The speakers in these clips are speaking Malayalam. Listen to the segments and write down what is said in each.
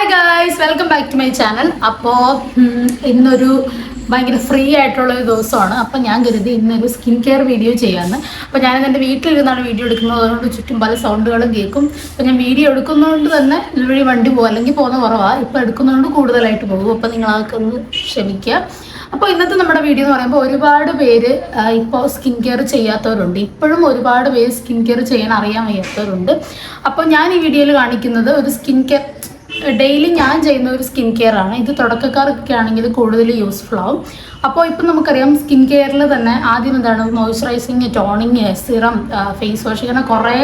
Hi guys, welcome back to my channel. അപ്പോൾ ഇന്നൊരു ഭയങ്കര ഫ്രീ ആയിട്ടുള്ളൊരു ദിവസമാണ്. അപ്പോൾ ഞാൻ കരുതി ഇന്നൊരു സ്കിൻ കെയർ വീഡിയോ ചെയ്യാമെന്ന്. അപ്പോൾ ഞാനിത് എൻ്റെ വീട്ടിലിരുന്നാണ് വീഡിയോ എടുക്കുന്നത്. അതുകൊണ്ട് ചുറ്റും പല സൗണ്ടുകളും കേൾക്കും. അപ്പോൾ ഞാൻ വീഡിയോ എടുക്കുന്നതുകൊണ്ട് തന്നെ ഇതുവഴി വണ്ടി പോകും, അല്ലെങ്കിൽ പോകുന്ന കുറവാണ്. ഇപ്പോൾ എടുക്കുന്നതുകൊണ്ട് കൂടുതലായിട്ട് പോകും. അപ്പോൾ നിങ്ങൾ അതൊക്കെ ഒന്ന് ക്ഷമിക്കുക. അപ്പോൾ ഇന്നത്തെ നമ്മുടെ വീഡിയോ എന്ന് പറയുമ്പോൾ ഒരുപാട് പേര് ഇപ്പോൾ സ്കിൻ കെയർ ചെയ്യാത്തവരുണ്ട്. ഇപ്പോഴും ഒരുപാട് പേര് സ്കിൻ കെയർ ചെയ്യാൻ അറിയാൻ വയ്യാത്തവരുണ്ട്. അപ്പോൾ ഞാൻ ഈ വീഡിയോയിൽ കാണിക്കുന്നത് ഒരു സ്കിൻ കെയർ ഡെയിലി ഞാൻ ചെയ്യുന്ന ഒരു സ്കിൻ കെയർ ആണ്. ഇത് തുടക്കക്കാർക്കൊക്കെ ആണെങ്കിൽ കൂടുതൽ യൂസ്ഫുൾ ആവും. അപ്പോൾ ഇപ്പം നമുക്കറിയാം സ്കിൻ കെയറിൽ തന്നെ ആദ്യം എന്താണ് moisturising, toning, serum, face wash, ഇങ്ങനെ കുറേ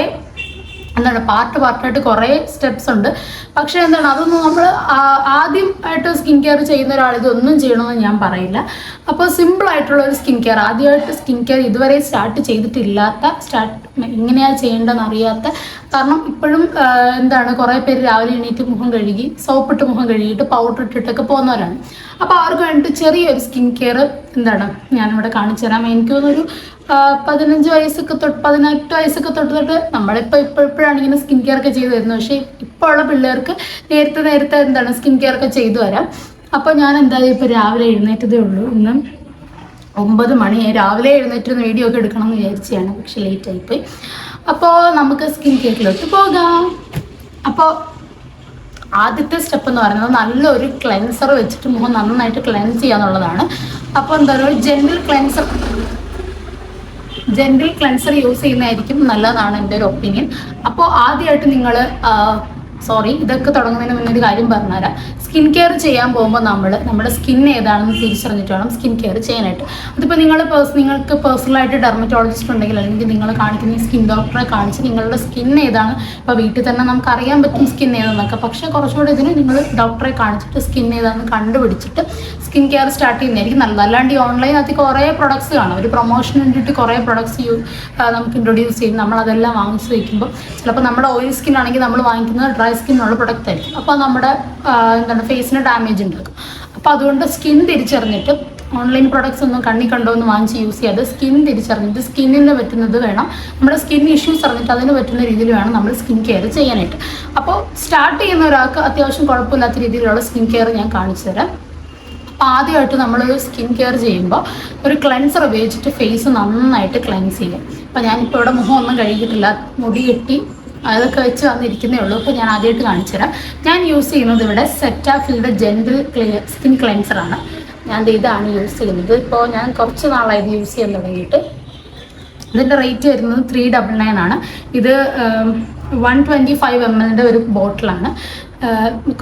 എന്താണ് പാർട്ടായിട്ട് കുറേ സ്റ്റെപ്സ് ഉണ്ട്. പക്ഷേ എന്താണ് അതൊന്നും നമ്മൾ ആദ്യമായിട്ട് സ്കിൻ കെയർ ചെയ്യുന്ന ഒരാൾ ഇതൊന്നും ചെയ്യണമെന്ന് ഞാൻ പറയില്ല. അപ്പോൾ സിമ്പിളായിട്ടുള്ള ഒരു സ്കിൻ കെയർ, ആദ്യമായിട്ട് സ്കിൻ കെയർ ഇതുവരെ സ്റ്റാർട്ട് ചെയ്തിട്ടില്ലാത്ത, എങ്ങനെയാണ് ചെയ്യേണ്ടതെന്ന് അറിയാത്ത, കാരണം ഇപ്പോഴും എന്താണ് കുറേ പേര് രാവിലെ എണീറ്റ് മുഖം കഴുകി സോപ്പിട്ട് മുഖം കഴുകിയിട്ട് പൗഡർ ഇട്ടിട്ടൊക്കെ പോകുന്നവരാണ്. അപ്പോൾ അവർക്ക് വേണ്ടിയിട്ട് ചെറിയൊരു സ്കിൻ കെയർ എന്താണ് ഞാനിവിടെ കാണിച്ചു തരാം. എനിക്ക് തോന്നുന്നൊരു 15 വയസ്സൊക്കെ തൊട്ട് 18 വയസ്സൊക്കെ തൊട്ട് നമ്മളിപ്പോൾ ഇപ്പോഴാണ് ഇങ്ങനെ സ്കിൻ കെയർ ഒക്കെ ചെയ്തു വരുന്നത്. പക്ഷേ ഇപ്പോൾ ഉള്ള പിള്ളേർക്ക് നേരത്തെ എന്താണ് സ്കിൻ കെയർ ഒക്കെ ചെയ്തു വരാം. അപ്പോൾ ഞാൻ എന്തായാലും ഇപ്പോൾ രാവിലെ എഴുന്നേറ്റതേ ഉള്ളൂ. ഇന്ന് 9 മണിയായി. രാവിലെ എഴുന്നേറ്റ് വീഡിയോ ഒക്കെ എടുക്കണം എന്ന് വിചാരിച്ചാണ്, പക്ഷെ ലേറ്റ് ആയിപ്പോയി. അപ്പോൾ നമുക്ക് സ്കിൻ കെയറിലോട്ട് പോകാം. അപ്പോൾ ആദ്യത്തെ സ്റ്റെപ്പ് എന്ന് പറയുന്നത് നല്ലൊരു ക്ലെൻസർ വെച്ചിട്ട് മുഖം നന്നായിട്ട് ക്ലെൻസ് ചെയ്യാന്നുള്ളതാണ്. അപ്പോൾ എന്താ പറയുക, ജെന്റിൽ ക്ലെൻസർ യൂസ് ചെയ്യുന്നതായിരിക്കും നല്ലതാണ് എൻ്റെ ഒരു ഒപ്പീനിയൻ. അപ്പോൾ ആദ്യമായിട്ട് നിങ്ങൾ ഇതൊക്കെ തുടങ്ങുന്നതിന് മുന്നേ ഒരു കാര്യം പറഞ്ഞുതരാം. സ്കിൻ കെയർ ചെയ്യാൻ പോകുമ്പോൾ നമ്മുടെ സ്കിൻ ഏതാണെന്ന് തിരിച്ചറിഞ്ഞിട്ട് വേണം സ്കിൻ കെയർ ചെയ്യാനായിട്ട്. അതിപ്പോൾ നിങ്ങൾക്ക് പേഴ്സണലായിട്ട് ഡെർമറ്റോളജിസ്റ്റ് ഉണ്ടെങ്കിൽ, അല്ലെങ്കിൽ നിങ്ങൾ കാണിക്കുന്ന സ്കിൻ ഡോക്ടറെ കാണിച്ച് നിങ്ങളുടെ സ്കിൻ ഏതാണ്, ഇപ്പോൾ വീട്ടിൽ തന്നെ നമുക്ക് അറിയാൻ പറ്റും സ്കിൻ ഏതാണെന്നൊക്കെ. പക്ഷേ കുറച്ചുകൂടെ ഇതിന് നിങ്ങൾ ഡോക്ടറെ കാണിച്ചിട്ട് സ്കിൻ ഏതാണെന്ന് കണ്ടുപിടിച്ചിട്ട് സ്കിൻ കെയർ സ്റ്റാർട്ട് ചെയ്യുന്നതായിരിക്കും നല്ലത്. അല്ലാണ്ട് ഈ ഓൺലൈനകത്ത് കുറേ പ്രൊഡക്ട്സ് കാണും. ഒരു പ്രൊമോഷൻ വേണ്ടിയിട്ട് കുറേ പ്രൊഡക്ട്സ് നമുക്ക് ഇൻട്രൊഡ്യൂസ് ചെയ്യും. നമ്മളതെല്ലാം വാങ്ങിച്ച് വയ്ക്കുമ്പോൾ ചിലപ്പോൾ നമ്മുടെ ഓയിൽ സ്കിൻ ആണെങ്കിൽ നമ്മൾ വാങ്ങിക്കുന്നത് ഡ്രൈ സ്കിന്നുള്ള പ്രൊഡക്റ്റ് ആയിരിക്കും. അപ്പോൾ നമ്മുടെ ഫേസിന് ഡാമേജ് ഉണ്ടാക്കും. അപ്പോൾ അതുകൊണ്ട് സ്കിൻ തിരിച്ചറിഞ്ഞിട്ട് ഓൺലൈൻ പ്രൊഡക്ട്സ് ഒന്നും കണ്ടോ എന്ന് വാങ്ങിച്ച് യൂസ് ചെയ്യാതെ സ്കിൻ തിരിച്ചറിഞ്ഞിട്ട് സ്കിന്നിന് പറ്റുന്നത് വേണം, നമ്മുടെ സ്കിൻ ഇഷ്യൂസ് അറിഞ്ഞിട്ട് അതിന് പറ്റുന്ന രീതിയിൽ വേണം നമ്മൾ സ്കിൻ കെയർ ചെയ്യാനായിട്ട്. അപ്പോൾ സ്റ്റാർട്ട് ചെയ്യുന്ന ഒരാൾക്ക് അത്യാവശ്യം കുഴപ്പമില്ലാത്ത രീതിയിലുള്ള സ്കിൻ കെയർ ഞാൻ കാണിച്ചു തരാം. അപ്പോൾ ആദ്യമായിട്ട് നമ്മളൊരു സ്കിൻ കെയർ ചെയ്യുമ്പോൾ ഒരു ക്ലെൻസർ ഉപയോഗിച്ചിട്ട് ഫേസ് നന്നായിട്ട് ക്ലെൻസ് ചെയ്യും. അപ്പോൾ ഞാനിപ്പോൾ ഇവിടെ മുഖം ഒന്നും കഴുകിയിട്ടില്ല, മുടി കെട്ടി അതൊക്കെ വെച്ച് വന്നിരിക്കുന്നേ ഉള്ളൂ. അപ്പോൾ ഞാൻ ആദ്യമായിട്ട് കാണിച്ചു തരാം. ഞാൻ യൂസ് ചെയ്യുന്നത് ഇവിടെ സെറ്റാഫിൽഡ് ജെന്റിൽ സ്കിൻ ക്ലെൻസറാണ്. ഞാൻ ഇതാണ് യൂസ് ചെയ്യുന്നത്. ഇപ്പോൾ ഞാൻ കുറച്ച് നാളായത് യൂസ് ചെയ്യാൻ തുടങ്ങിയിട്ട്. ഇതിൻ്റെ റേറ്റ് വരുന്നത് 399 ആണ്. ഇത് 125 ml ഒരു ബോട്ടിലാണ്.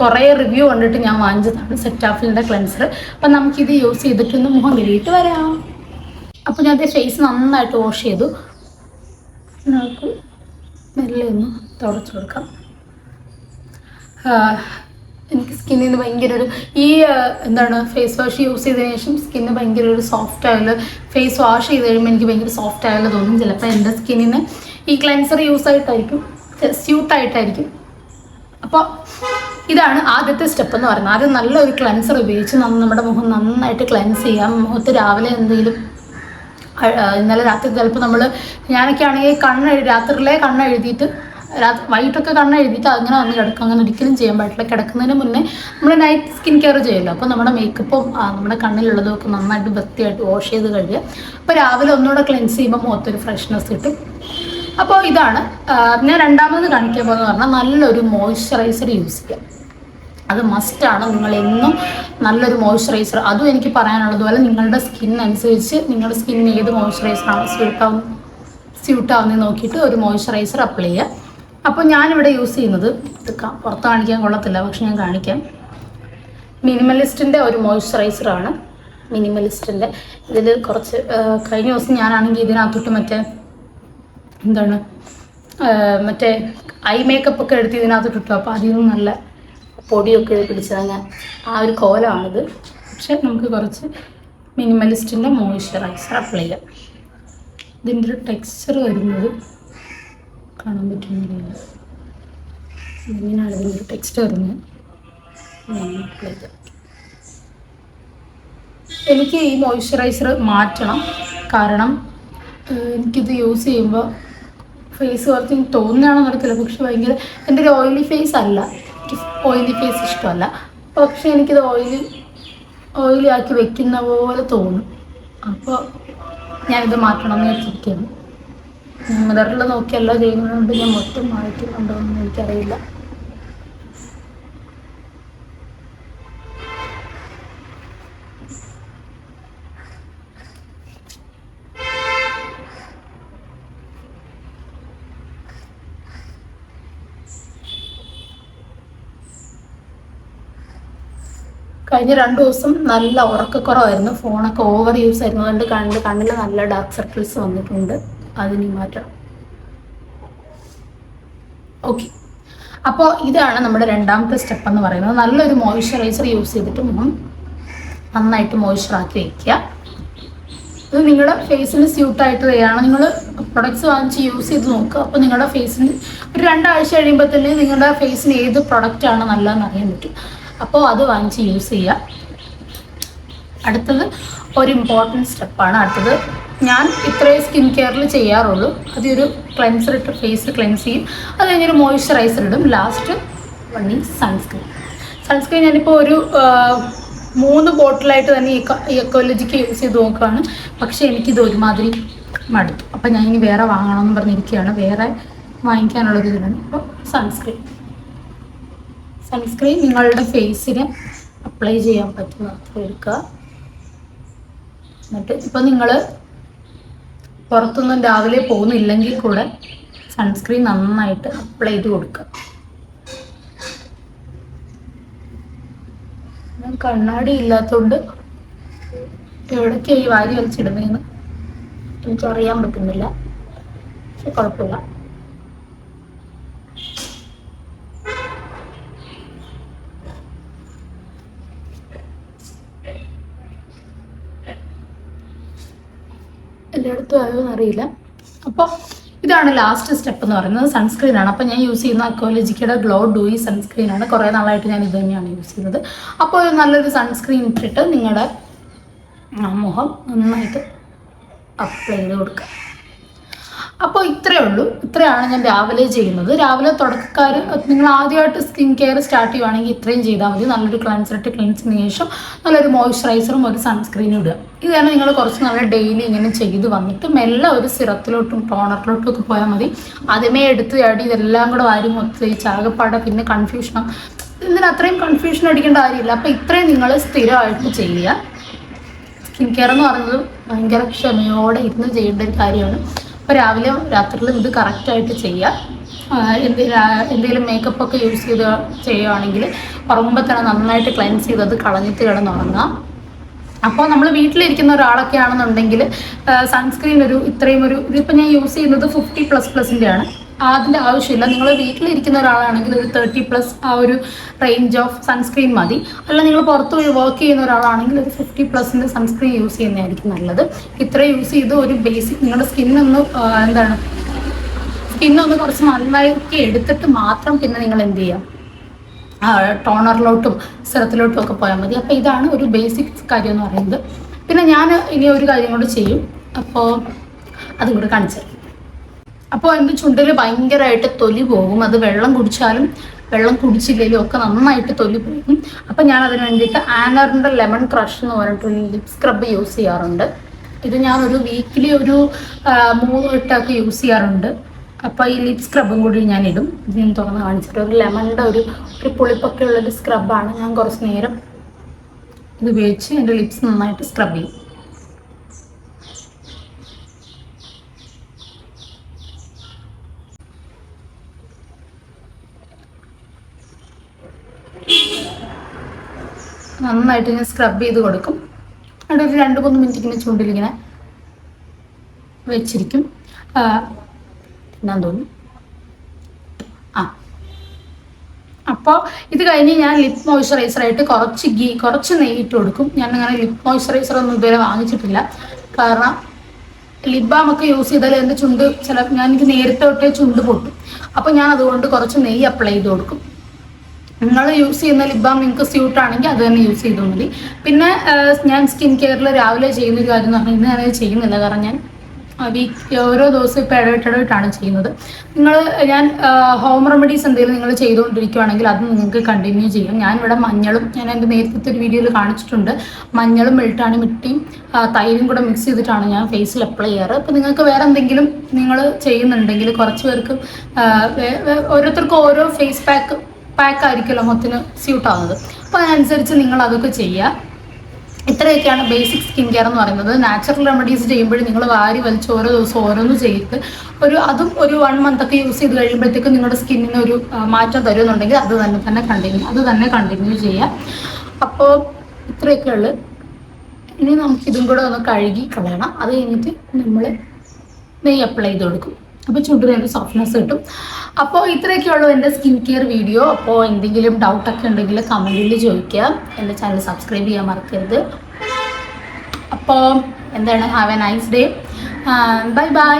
കുറേ റിവ്യൂ കണ്ടിട്ട് ഞാൻ വാങ്ങിച്ചതാണ് സെറ്റാഫിലിൻ്റെ ക്ലെൻസർ. അപ്പം നമുക്കിത് യൂസ് ചെയ്തിട്ടൊന്ന് മുഖം കഴുകിയിട്ട് വരാം. അപ്പോൾ ഞാൻ ഫേസ് നന്നായിട്ട് വാഷ് ചെയ്തു. നമുക്ക് മെല്ലെ ഒന്ന് തുടച്ചു കൊടുക്കാം. എനിക്ക് സ്കിന്നിന് ഭയങ്കര ഒരു ഫേസ് വാഷ് യൂസ് ചെയ്തതിന് ശേഷം സ്കിന്ന് ഭയങ്കര ഒരു സോഫ്റ്റ് ആയാൽ, ഫേസ് വാഷ് ചെയ്ത് കഴിയുമ്പോൾ എനിക്ക് ഭയങ്കര സോഫ്റ്റ് ആയാലും തോന്നും. ചിലപ്പോൾ എൻ്റെ സ്കിന്നിന് ഈ ക്ലെൻസർ സ്യൂട്ടായിട്ടായിരിക്കും. അപ്പോൾ ഇതാണ് ആദ്യത്തെ സ്റ്റെപ്പ് എന്ന് പറയുന്നത്. ആദ്യം നല്ലൊരു ക്ലെൻസർ ഉപയോഗിച്ച് നമ്മുടെ മുഖം നന്നായിട്ട് ക്ലെൻസ് ചെയ്യാം. മുഖത്ത് രാവിലെ എന്തെങ്കിലും ഇന്നലെ രാത്രി ചിലപ്പോൾ ഞാനൊക്കെ ആണെങ്കിൽ രാത്രിയിലെ കണ്ണെഴുതിയിട്ട് വൈകിട്ടൊക്കെ കണ്ണെഴുതിയിട്ട് അങ്ങനെ വന്ന് കിടക്കും. അങ്ങനെ ഒരിക്കലും ചെയ്യാൻ പാടില്ല. കിടക്കുന്നതിന് മുന്നേ നമ്മൾ നൈറ്റ് സ്കിൻ കെയർ ചെയ്യുമല്ലോ. അപ്പോൾ നമ്മുടെ മേക്കപ്പും നമ്മുടെ കണ്ണിലുള്ളതും ഒക്കെ നന്നായിട്ട് വൃത്തിയായിട്ട് വാഷ് ചെയ്ത് കഴിയുക. അപ്പോൾ രാവിലെ ഒന്നുകൂടെ ക്ലെൻസ് ചെയ്യുമ്പോൾ മുഖത്തൊരു ഫ്രഷ്നെസ് കിട്ടും. അപ്പോൾ ഇതാണ് ഞാൻ രണ്ടാമത് കാണിക്കാൻ പോകുന്നത് പറഞ്ഞാൽ നല്ലൊരു മോയ്സ്ചറൈസർ യൂസ് ചെയ്യാം. അത് മസ്റ്റാണ്. നിങ്ങളെന്നും നല്ലൊരു മോയ്സ്ചറൈസർ, അതും എനിക്ക് പറയാനുള്ളതുപോലെ നിങ്ങളുടെ സ്കിൻ അനുസരിച്ച് നിങ്ങളുടെ സ്കിന്നിന് ഏത് മോയ്സ്ചറൈസറാണ് സ്യൂട്ടാവുന്നത് നോക്കിയിട്ട് ഒരു മോയ്സ്ചറൈസർ അപ്ലൈ ചെയ്യുക. അപ്പോൾ ഞാനിവിടെ യൂസ് ചെയ്യുന്നത് പുറത്ത് കാണിക്കാൻ കൊള്ളത്തില്ല, പക്ഷെ ഞാൻ കാണിക്കാം. മിനിമലിസ്റ്റിൻ്റെ ഒരു മോയ്സ്ചറൈസറാണ്. മിനിമലിസ്റ്റിൻ്റെ ഇതിൽ കുറച്ച് കഴിഞ്ഞ ദിവസം ഞാനാണെങ്കിൽ ഇതിനകത്തോട്ട് മറ്റേ ഐ മേക്കപ്പ് ഒക്കെ എടുത്ത് ഇതിനകത്തോട്ട് ഇട്ടു. അപ്പോൾ അതിൽ നിന്ന് നല്ല പൊടിയൊക്കെ പിടിച്ചത് ഞാൻ ആ ഒരു കോലമാണിത്. പക്ഷെ നമുക്ക് കുറച്ച് മിനിമലിസ്റ്റിൻ്റെ മോയ്സ്ചറൈസർ അപ്ലൈ ചെയ്യാം. ഇതിൻ്റെ ഒരു ടെക്സ്ചർ വരുന്നത് കാണാൻ പറ്റുന്നില്ല. ഇങ്ങനെയാണ് ഇതിൻ്റെ ഒരു ടെക്സ്ചർ വരുന്നത്. അപ്ലൈ ചെയ്യാം. എനിക്ക് ഈ മോയ്സ്ചറൈസർ മാറ്റണം. കാരണം എനിക്കിത് യൂസ് ചെയ്യുമ്പോൾ ഫേസ് കുറച്ച് തോന്നുകയാണെന്ന് നടക്കില്ല, പക്ഷെ ഭയങ്കര എൻ്റെ ഒരു ഓയിലി ഫേസ് അല്ല. എനിക്ക് ഓയിലി ഫേസ് ഇഷ്ടമല്ല. പക്ഷെ എനിക്കിത് ഓയിലി ആക്കി വെക്കുന്ന പോലെ തോന്നും. അപ്പോൾ ഞാനിത് മാറ്റണമെന്ന് വെച്ചിരിക്കുകയാണ്. മിററിൽ നോക്കിയല്ല ചെയ്യുന്നതുകൊണ്ട് ഞാൻ മൊത്തം മാറ്റുന്നുണ്ടോ എന്ന് എനിക്കറിയില്ല. കഴിഞ്ഞ 2 ദിവസം നല്ല ഉറക്കക്കുറവായിരുന്നു. ഫോണൊക്കെ ഓവർ യൂസ് ആയിരുന്നു. അതുകൊണ്ട് കണ്ണിൽ നല്ല ഡാർക്ക് സർക്കിൾസ് വന്നിട്ടുണ്ട്. അതിനി മാറ്റണം. ഓക്കെ, അപ്പോൾ ഇതാണ് നമ്മുടെ രണ്ടാമത്തെ സ്റ്റെപ്പ് എന്ന് പറയുന്നത്. നല്ലൊരു മോയ്സ്ചറൈസർ യൂസ് ചെയ്തിട്ട് മുഖം നന്നായിട്ട് മോയ്സ്ചറാക്കി വയ്ക്കുക. ഇത് നിങ്ങളുടെ ഫേസിന് സ്യൂട്ടായിട്ട് തയ്യാണ്. നിങ്ങൾ പ്രൊഡക്ട്സ് വാങ്ങിച്ച് യൂസ് ചെയ്ത് നോക്കുക. അപ്പോൾ നിങ്ങളുടെ ഫേസിന് ഒരു 2 ആഴ്ച കഴിയുമ്പോൾ തന്നെ നിങ്ങളുടെ ഫേസിന് ഏത് പ്രൊഡക്റ്റാണ് നല്ലതെന്ന് അറിയാൻ പറ്റും. അപ്പോൾ അത് വാങ്ങിച്ച് യൂസ് ചെയ്യുക. അടുത്തത് ഒരു ഇമ്പോർട്ടൻറ്റ് സ്റ്റെപ്പാണ്. അടുത്തത് ഞാൻ ഇത്രയും സ്കിൻ കെയറിൽ ചെയ്യാറുള്ളൂ. അതൊരു ക്ലെൻസർ ഇട്ട് ഫേസ് ക്ലെൻസ് ചെയ്യും. അത് കഴിഞ്ഞൊരു മോയ്സ്ചറൈസർ ഇടും. ലാസ്റ്റ് വണ്ണി സൺസ്ക്രീൻ ഞാനിപ്പോൾ ഒരു 3 ബോട്ടിലായിട്ട് തന്നെ ഈ എക്കോളജിക്ക് യൂസ് ചെയ്ത് നോക്കുകയാണ്. പക്ഷേ എനിക്കിത് ഒരുമാതിരി മടുത്തു. അപ്പം ഞാൻ ഇനി വേറെ വാങ്ങണമെന്ന് പറഞ്ഞിരിക്കുകയാണ്. വേറെ വാങ്ങിക്കാനുള്ളൊരു ഇതിലാണ്. അപ്പോൾ സൺസ്ക്രീൻ നിങ്ങളുടെ ഫേസിന് അപ്ലൈ ചെയ്യാൻ പറ്റുന്ന അത്ര എടുക്കുക. എന്നിട്ട് ഇപ്പം നിങ്ങൾ പുറത്തൊന്നും രാവിലെ പോകുന്നില്ലെങ്കിൽ കൂടെ സൺസ്ക്രീൻ നന്നായിട്ട് അപ്ലൈ ചെയ്ത് കൊടുക്കുക. ഞാൻ കണ്ണാടി ഇല്ലാത്തതുകൊണ്ട് എവിടേക്കാണ് ഈ വാരി വലിച്ചിടുന്നതെന്ന് എനിക്കറിയാൻ പറ്റുന്നില്ല. പക്ഷെ കുഴപ്പമില്ല. എല്ലായിടത്തും ആയോന്ന് അറിയില്ല. അപ്പോൾ ഇതാണ് ലാസ്റ്റ് സ്റ്റെപ്പ് എന്ന് പറയുന്നത്. സൺസ്ക്രീനാണ്. അപ്പോൾ ഞാൻ യൂസ് ചെയ്യുന്ന അക്വാലജിക്കയുടെ ഗ്ലോ ഡൂയി സൺസ്ക്രീനാണ്. കുറേ നാളായിട്ട് ഞാൻ ഇത് തന്നെയാണ് യൂസ് ചെയ്യുന്നത്. അപ്പോൾ ഒരു നല്ലൊരു സൺസ്ക്രീൻ ഇട്ടിട്ട് നിങ്ങളുടെ മുഖം നന്നായിട്ട് അപ്ലൈ ചെയ്ത് കൊടുക്കുക. അപ്പോൾ ഇത്രയേ ഉള്ളൂ. ഇത്രയാണ് ഞാൻ രാവിലെ ചെയ്യുന്നത്. രാവിലെ തുടക്കക്കാർ നിങ്ങൾ ആദ്യമായിട്ട് സ്കിൻ കെയർ സ്റ്റാർട്ട് ചെയ്യുവാണെങ്കിൽ ഇത്രയും ചെയ്താൽ മതി. നല്ലൊരു ക്ലെൻസർ ഇട്ട് ക്ലെൻസിന് ശേഷം നല്ലൊരു മോയ്സ്ചറൈസറും ഒരു സൺസ്ക്രീനും ഇടുക. ഇത് തന്നെ നിങ്ങൾ കുറച്ച് നാളെ ഡെയിലി ഇങ്ങനെ ചെയ്ത് വന്നിട്ട് മെല്ലെ ഒരു സിറത്തിലോട്ടും ടോണറിലോട്ടും ഒക്കെ പോയാൽ മതി. ആദ്യമേ എടുത്ത് ചാടി ഇതെല്ലാം കൂടെ വാരി മൊത്തം ചാകപ്പാടെ പിന്നെ കൺഫ്യൂഷനും. ഇതിന് അത്രയും കൺഫ്യൂഷൻ അടിക്കേണ്ട കാര്യമില്ല. അപ്പോൾ ഇത്രയും നിങ്ങൾ സ്ഥിരമായിട്ട് ചെയ്യുക. സ്കിൻ കെയർ എന്ന് പറയുന്നത് ഭയങ്കര ക്ഷമയോടെ ഇരുന്ന് ചെയ്യേണ്ട ഒരു കാര്യമാണ്. അപ്പോൾ രാവിലെ രാത്രിയിലും ഇത് കറക്റ്റായിട്ട് ചെയ്യുക. എന്തെങ്കിലും മേക്കപ്പൊക്കെ യൂസ് ചെയ്യുകയാണെങ്കിൽ ഉറങ്ങുമ്പോൾ തന്നെ നന്നായിട്ട് ക്ലെൻസ് ചെയ്തത് കളഞ്ഞിട്ട് കിടന്നുറങ്ങാം. അപ്പോൾ നമ്മൾ വീട്ടിലിരിക്കുന്ന ഒരാളൊക്കെ ആണെന്നുണ്ടെങ്കിൽ സൺസ്ക്രീൻ ഇത്രയും ഇതിപ്പോൾ ഞാൻ യൂസ് ചെയ്യുന്നത് 50++ൻ്റെ ആണ്. അതിൻ്റെ ആവശ്യമില്ല. നിങ്ങൾ വീട്ടിലിരിക്കുന്ന ഒരാളാണെങ്കിൽ ഒരു 30+ ആ ഒരു റേഞ്ച് ഓഫ് സൺസ്ക്രീൻ മതി. അല്ല നിങ്ങൾ പുറത്ത് പോയി വർക്ക് ചെയ്യുന്ന ഒരാളാണെങ്കിൽ ഒരു 50+ൻ്റെ സൺസ്ക്രീൻ യൂസ് ചെയ്യുന്നതായിരിക്കും നല്ലത്. ഇത്ര യൂസ് ചെയ്ത് ഒരു ബേസിക് നിങ്ങളുടെ സ്കിന്നൊന്ന് കുറച്ച് നന്നാക്കി എടുത്തിട്ട് മാത്രം പിന്നെ നിങ്ങൾ എന്ത് ചെയ്യാം, ടോണറിലോട്ടും സിറത്തിലോട്ടും ഒക്കെ പോയാൽ മതി. അപ്പോൾ ഇതാണ് ഒരു ബേസിക് കാര്യം എന്ന് പറയുന്നത്. പിന്നെ ഞാൻ ഇനി ഒരു കാര്യം കൂടി ചെയ്യും. അപ്പോൾ അതും കൂടെ കാണിച്ചു. അപ്പോൾ എൻ്റെ ചുണ്ടിൽ ഭയങ്കരമായിട്ട് തൊലി പോകും. അത് വെള്ളം കുടിച്ചാലും വെള്ളം കുടിച്ചില്ലെങ്കിലും ഒക്കെ നന്നായിട്ട് തൊലി പോകും. അപ്പോൾ ഞാൻ അതിന് വേണ്ടിയിട്ട് ആനറിൻ്റെ ലെമൺ ക്രഷ് എന്ന് പറഞ്ഞിട്ടൊരു ലിപ് സ്ക്രബ് യൂസ് ചെയ്യാറുണ്ട്. ഇത് ഞാനൊരു വീക്കിലി ഒരു 3 വട്ടമൊക്കെ യൂസ് ചെയ്യാറുണ്ട്. അപ്പോൾ ഈ ലിപ് സ്ക്രബും കൂടി ഞാൻ ഇടും. ഇത് ഞാൻ തുറന്ന് കാണിച്ചിട്ട് ഒരു ലെമണിൻ്റെ ഒരു പുളിപ്പൊക്കെ ഉള്ളൊരു സ്ക്രബാണ്. ഞാൻ കുറച്ച് നേരം ഇത് ഉപയോഗിച്ച് എൻ്റെ ലിപ്സ് നന്നായിട്ട് സ്ക്രബ് ചെയ്യും. നന്നായിട്ട് ഞാൻ സ്ക്രബ് ചെയ്ത് കൊടുക്കും. അവിടെ ഒരു 2-3 മിനിറ്റ് ഇങ്ങനെ ചുണ്ടിലിങ്ങനെ വെച്ചിരിക്കും. എന്നാ തോന്നുന്നു. അപ്പോൾ ഇത് കഴിഞ്ഞ് ഞാൻ ലിപ് മോയ്സ്ചറൈസറായിട്ട് കുറച്ച് നെയ്യ് ഇട്ട് കൊടുക്കും. ഞാനങ്ങനെ ലിപ് മോയ്സ്ചറൈസർ ഒന്നും ഇതുവരെ വാങ്ങിച്ചിട്ടില്ല. കാരണം ലിപ് ബാം ഒക്കെ യൂസ് ചെയ്താൽ എൻ്റെ ചുണ്ട് എനിക്ക് നേരത്തെ തൊട്ടേ ചുണ്ട് പൊട്ടും. അപ്പോൾ ഞാൻ അതുകൊണ്ട് കുറച്ച് നെയ്യ് അപ്ലൈ ചെയ്ത് കൊടുക്കും. നിങ്ങൾ യൂസ് ചെയ്യുന്ന ലിപ് ബാം നിങ്ങൾക്ക് സ്യൂട്ട് ആണെങ്കിൽ അത് തന്നെ യൂസ് ചെയ്താൽ മതി. പിന്നെ ഞാൻ സ്കിൻ കെയറിൽ രാവിലെ ചെയ്യുന്നൊരു കാര്യം എന്ന് പറഞ്ഞാൽ ഇന്ന് ഞാനത് ചെയ്യുന്നില്ല. കാരണം ഞാൻ ഓരോ ദിവസവും ഇപ്പോൾ ഇടവിട്ടിടവിട്ടാണ് ചെയ്യുന്നത്. ഞാൻ ഹോം റെമഡീസ് എന്തെങ്കിലും നിങ്ങൾ ചെയ്തുകൊണ്ടിരിക്കുകയാണെങ്കിൽ അത് നിങ്ങൾക്ക് കണ്ടിന്യൂ ചെയ്യാം. ഞാനിവിടെ മഞ്ഞളും, ഞാൻ എൻ്റെ നേരത്തെ ഒരു വീഡിയോയിൽ കാണിച്ചിട്ടുണ്ട്, മഞ്ഞളും വെളുട്ടാണി മിട്ടിയും തൈരും കൂടെ മിക്സ് ചെയ്തിട്ടാണ് ഞാൻ ഫേസിൽ അപ്ലൈ ചെയ്യാറ്. അപ്പോൾ നിങ്ങൾക്ക് വേറെ എന്തെങ്കിലും നിങ്ങൾ ചെയ്യുന്നുണ്ടെങ്കിൽ, കുറച്ച് പേർക്ക് ഓരോരുത്തർക്കും ഓരോ ഫേസ് പാക്കായിരിക്കുമല്ലോ മുഖത്തിന് സ്യൂട്ടാവുന്നത്. അപ്പോൾ അതനുസരിച്ച് നിങ്ങൾ അതൊക്കെ ചെയ്യുക. ഇത്രയൊക്കെയാണ് ബേസിക് സ്കിൻ കെയർ എന്ന് പറയുന്നത്. നാച്ചുറൽ റെമഡീസ് ചെയ്യുമ്പോൾ നിങ്ങൾ വാരി വലിച്ച് ഓരോ ദിവസം ഓരോന്ന് ചെയ്ത് അതും ഒരു 1 month ഒക്കെ യൂസ് ചെയ്ത് കഴിയുമ്പോഴത്തേക്കും നിങ്ങളുടെ സ്കിന്നിന് ഒരു മാറ്റം തരുമെന്നുണ്ടെങ്കിൽ അത് തന്നെ കണ്ടിന്യൂ ചെയ്യുക. അപ്പോൾ ഇത്രയൊക്കെ ഉള്ളു. ഇനി നമുക്കിതും കൂടെ ഒന്ന് കഴുകി കളയണം. അത് കഴിഞ്ഞിട്ട് നമ്മൾ നെയ്യ് അപ്ലൈ ചെയ്ത് കൊടുക്കും. അപ്പോൾ ചുണ്ടിനൊരു സോഫ്റ്റ്നെസ് കിട്ടും. അപ്പോൾ ഇത്രയൊക്കെയുള്ളൂ എൻ്റെ സ്കിൻ കെയർ വീഡിയോ. അപ്പോൾ എന്തെങ്കിലും ഡൗട്ടൊക്കെ ഉണ്ടെങ്കിൽ കമൻറ്റിൽ ചോദിക്കുക. എൻ്റെ ചാനൽ സബ്സ്ക്രൈബ് ചെയ്യാൻ മറക്കരുത്. അപ്പോൾ എന്താണ്, have A nice day. Bye bye.